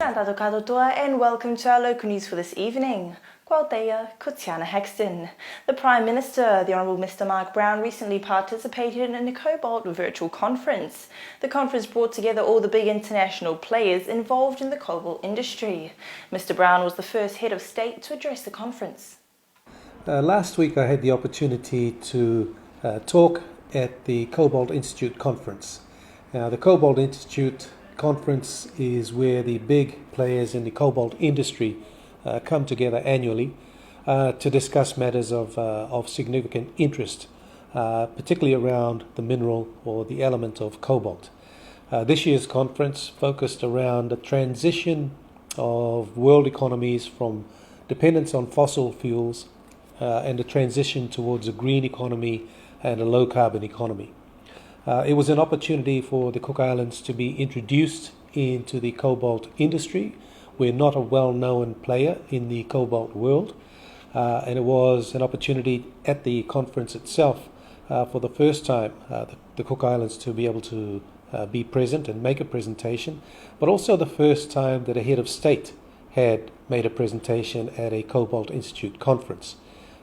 Tātou katoa and welcome to our local news for this evening. Kwalteia, Kutiana Hexton. The Prime Minister, the Honourable Mr Mark Brown, recently participated in a Cobalt virtual conference. The conference brought together all the big international players involved in the cobalt industry. Mr Brown was the first head of state to address the conference. Last week I had the opportunity to talk at the Cobalt Institute Conference. Now, the Cobalt Institute Conference is where the big players in the cobalt industry come together annually to discuss matters of significant interest, particularly around the mineral or the element of cobalt. This year's conference focused around the transition of world economies from dependence on fossil fuels and the transition towards a green economy and a low-carbon economy. It was an opportunity for the Cook Islands to be introduced into the cobalt industry. We're not a well-known player in the cobalt world, and it was an opportunity at the conference itself for the first time the Cook Islands to be able to be present and make a presentation, but also the first time that a head of state had made a presentation at a Cobalt Institute conference.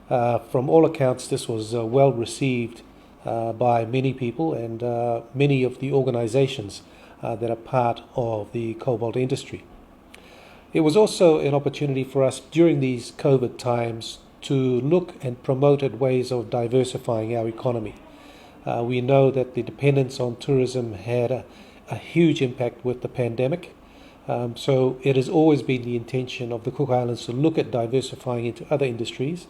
From all accounts, this was well received by many people and many of the organizations that are part of the cobalt industry. It was also an opportunity for us during these COVID times to look and promote at ways of diversifying our economy. We know that the dependence on tourism had a huge impact with the pandemic. So it has always been the intention of the Cook Islands to look at diversifying into other industries.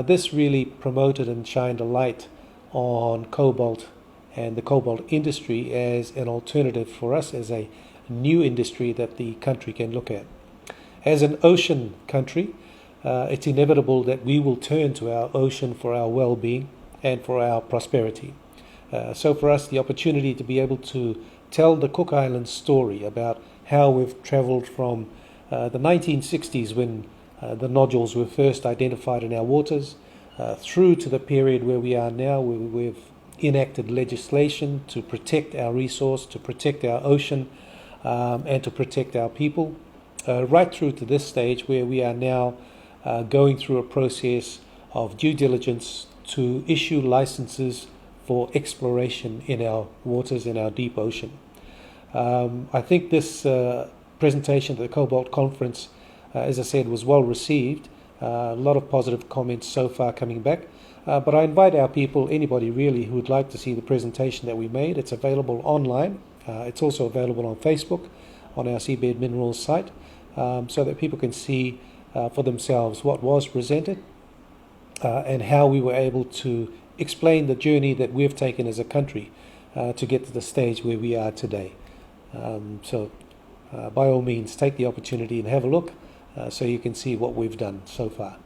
This really promoted and shined a light on cobalt and the cobalt industry as an alternative for us, as a new industry that the country can look at. As an ocean country, it's inevitable that we will turn to our ocean for our well-being and for our prosperity. So for us, the opportunity to be able to tell the Cook Islands story about how we've travelled from the 1960s when the nodules were first identified in our waters, through to the period where we are now, where we've enacted legislation to protect our resource, to protect our ocean, and to protect our people, right through to this stage where we are now going through a process of due diligence to issue licenses for exploration in our waters, in our deep ocean. I think this presentation at the Cobalt Conference, as I said, was well received. A lot of positive comments so far coming back. But I invite our people, anybody really who would like to see the presentation that we made. It's available online. It's also available on Facebook, on our Seabed Minerals site, so that people can see for themselves what was presented and how we were able to explain the journey that we've taken as a country to get to the stage where we are today. So by all means, take the opportunity and have a look so you can see what we've done so far.